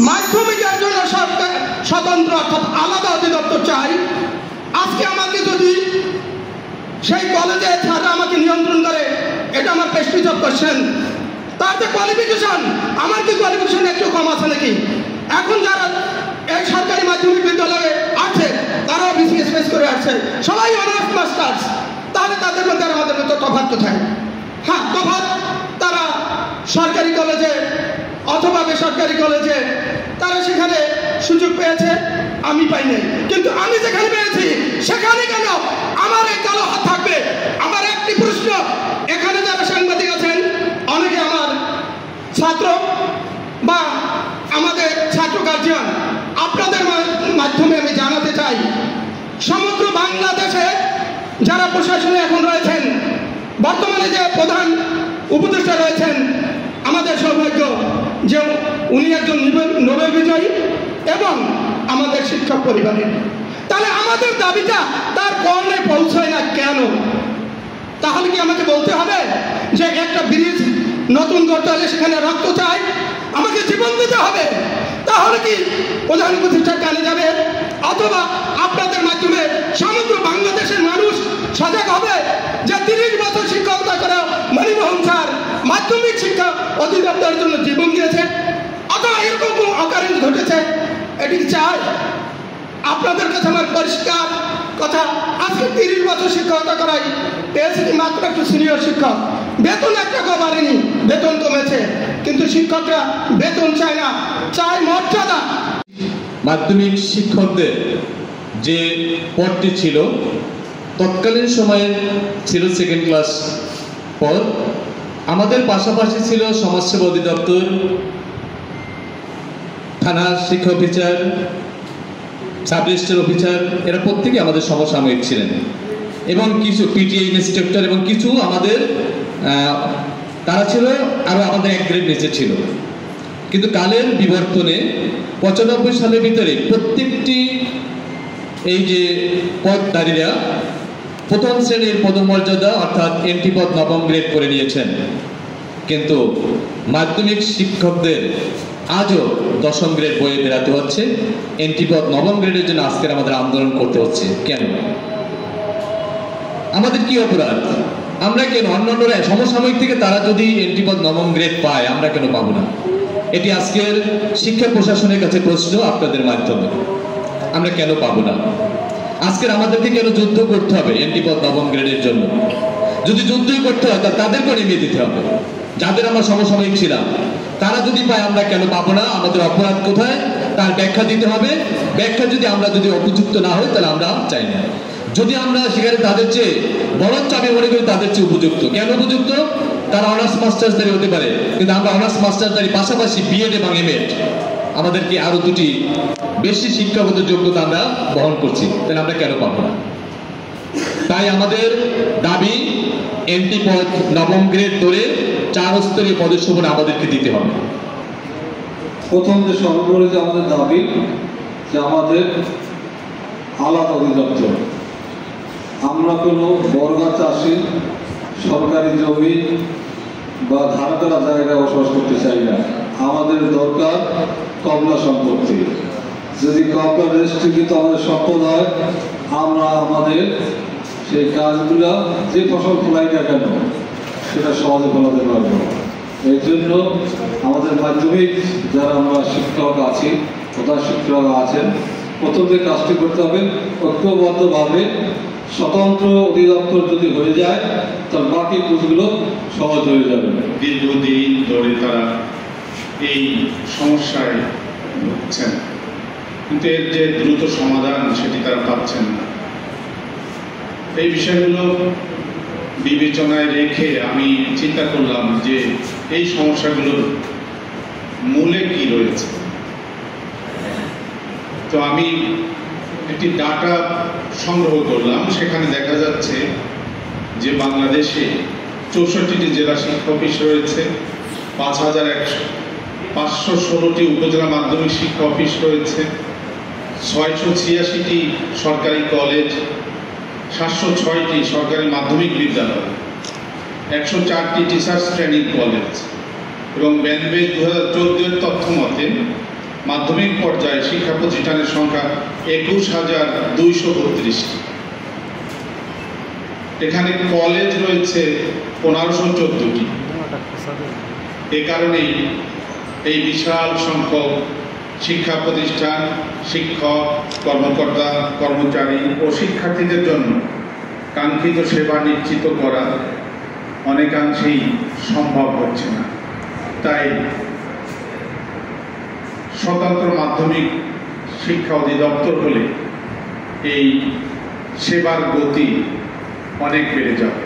মাধ্যমিকের জন্য সরকার স্বতন্ত্র অর্থাৎ আলাদা অধিদপ্তর চাই। আজকে আমাকে যদি সেই কলেজে ছাড়া আমাকে নিয়ন্ত্রণ করে, এটা আমার প্রেস্টিজ অফ কোশ্চেন। তার যে কোয়ালিফিকেশন, আমার কি কোয়ালিফিকেশন একটু কম আছে নাকি? এখন যারা এই সরকারি মাধ্যমিক বিদ্যালয়ে আছে তারাও বিসিএস পেস করে আসছে, সবাই অনার্স মাস্টার্স। তাহলে তাদের মধ্যে আমাদের মধ্যে তফাৎ কোথায়? হ্যাঁ, তফাৎ তারা সরকারি কলেজে অথবা বেসরকারি কলেজে তারা সেখানে সুযোগ পেয়েছে, আমি পাই নাই। কিন্তু আমি যেখানে পেয়েছি সেখানে কেন আমার এই কালো হাত থাকবে? আমার একটি প্রশ্ন, এখানে যারা সাংবাদিক আছেন অনেকে আমার ছাত্র বা আমাদের ছাত্র গার্জিয়ান, আপনাদের মাধ্যমে আমি জানাতে চাই, সমগ্র বাংলাদেশে যারা প্রশাসনে এখন রয়েছেন, বর্তমানে যে প্রধান উপদেষ্টা রয়েছেন, আমাদের সৌভাগ্য যে উনি একজন নোবেল বিজয়ী এবং আমাদের শিক্ষক পরিবারের। তাহলে আমাদের দাবিটা তার কর্ণে পৌঁছয় না কেন? তাহলে কি আমাকে বলতে হবে যে একটা ব্রিজ নতুন করতে হলে সেখানে রক্ত চাই, আমাকে জীবন দিতে হবে? তাহলে কি প্রধান উপদেষ্টার কানে যাবে? অথবা আপনাদের মাধ্যমে সমগ্র বাংলাদেশের মানুষ সজাগ হবে যে 30 বছর শিক্ষকতা করে মনমোহন স্যার মাধ্যমিক শিক্ষা অধিদপ্তরের জন্য জীবন দিয়েছে, অথবা এরকম অকারেন্স ঘটেছে? এটি চাই? আপনাদের কাছে আমার পরিষ্কার কথা, আজকে 30 বছর শিক্ষকতা করাই পেয়েছি মাত্র একটু সিনিয়র শিক্ষক, বেতন 1 টাকাও বাড়েনি, বেতন কমেছে। কিন্তু শিক্ষকরা বেতন চায় না, চায় মর্যাদা। মাধ্যমিক শিক্ষকদের যে পদটি ছিল তৎকালীন সময়ে ছিল সেকেন্ড ক্লাস পদ। আমাদের পাশাপাশি ছিল সমাজসেবা অধিদপ্তর, থানা শিক্ষা অফিসার, সাব রেজিস্ট্রার অফিসার, এরা প্রত্যেকে আমাদের সমসাময়িক ছিলেন। এবং কিছু পিটিআই ইন্সট্রাক্টর এবং কিছু আমাদের তারা ছিল আরও আমাদের 1 গ্রেড নিচে ছিল। কিন্তু কালের বিবর্তনে 95 সালের ভিতরে প্রত্যেকটি এই যে পদধারীরা প্রথম শ্রেণীর পদমর্যাদা অর্থাৎ এন্ট্রি পদ 9ম গ্রেড করে নিয়েছেন। কিন্তু মাধ্যমিক শিক্ষকদের আজও 10ম গ্রেড বয়ে বেড়াতে হচ্ছে, এন্ট্রি পদ 9ম গ্রেডের জন্য আজকের আমাদের আন্দোলন করতে হচ্ছে। কেন? আমাদের কি অপরাধ? আমরা কেন অন্যান্যরা সমসাময়িক থেকে তারা যদি এন্ট্রি পদ 9ম গ্রেড পায়, আমরা কেন পাবো না? এটি আজকের শিক্ষা প্রশাসনের কাছে প্রশ্ন আপনাদের মাধ্যমে। আমরা কেন পাবো না? আজকের আমাদেরকে কেন যুদ্ধ করতে হবে এন্ট্রি পদ 9ম গ্রেডের জন্য? যদি যুদ্ধই করতে হয় তাদেরকে নেমে দিতে হবে। যাদের আমরা সমসাময়িক ছিলাম তারা যদি পায়, আমরা কেন পাবো না? আমাদের অপরাধ কোথায় তার ব্যাখ্যা দিতে হবে। ব্যাখ্যা যদি উপযুক্ত না হয় তাহলে আমরা চাই না। যদি আমরা সেখানে তাদের চেয়ে বরঞ্চ আমি মনে করি তাদের চেয়ে উপযুক্ত। কেন উপযুক্ত? তারা অনার্স মাস্টার্সদারি হতে পারে, কিন্তু আমরা অনার্স মাস্টার্সদারি পাশাপাশি বিএড এবং এমএড, আমাদেরকে আরো 2টি বেশি শিক্ষাগত যোগ্যতা আমরা বহন করছি, তাহলে আমরা কেন পাবো না? তাই আমাদের দাবি এন্ট্রি পদ 9ম গ্রেড ধরে 4 স্তরীয় পদক্ষেপ আমাদেরকে দিতে হবে। প্রথম যে সর্বোপরি যে আমাদের দাবি যে আমাদের আলাদা অধিদপ্তর। আমরা কোনো বর্গা চাষি সরকারি জমি বা ধারকরা জায়গায় বসবাস করতে চাই না। আমাদের দরকার কবলা সম্পত্তি। যদি কবলা রেজিস্ট্রিকৃত আমাদের সম্পদ হয়, আমরা আমাদের সেই কাজগুলা যে ফসল ফলাই না কেন সেটা সহজে ফলাতে পারবো। এই জন্য আমাদের মাধ্যমিক যারা আমরা শিক্ষক আছি, প্রধান শিক্ষক আছেন, প্রথম যে কাজটি করতে হবে ঐক্যবদ্ধভাবে স্বতন্ত্র অধিদপ্তর যদি হয়ে যায় তাহলে বাকি কাজগুলো সহজ হয়ে যাবে। দীর্ঘদিন ধরে তারা এই সমস্যায় ভুগছেন, কিন্তু এর যে দ্রুত সমাধান সেটি তারা পাচ্ছেন না। এই বিষয়গুলো বিবেচনায় রেখে আমি চিন্তা করলাম যে এই সমস্যাগুলোর মূলে কি রয়েছে। তো আমি একটি ডাটা সংগ্রহ করলাম, সেখানে দেখা যাচ্ছে যে বাংলাদেশে 64টি জেলা শিক্ষা অফিস রয়েছে, 5,516টি উপজেলা মাধ্যমিক শিক্ষা অফিস রয়েছে, 686টি সরকারি কলেজ, 706টি সরকারি মাধ্যমিক বিদ্যালয়, 104টি টিচার্স ট্রেনিং কলেজ এবং ব্যানবেজ 2014-এর তথ্য মতে মাধ্যমিক পর্যায়ে শিক্ষা প্রতিষ্ঠানের সংখ্যা ২১,২৩২। এখানে কলেজ রয়েছে ১৫১৪টি। এ কারণেই এই বিশাল সংখ্যক শিক্ষা প্রতিষ্ঠান, শিক্ষক, কর্মকর্তা, কর্মচারী ও শিক্ষার্থীদের জন্য কাঙ্ক্ষিত সেবা নিশ্চিত করা অনেকাংশেই সম্ভব হচ্ছে না। তাই স্বতন্ত্র মাধ্যমিক শিক্ষা অধিদপ্তর হলে এই সেবার গতি অনেক বেড়ে যাবে।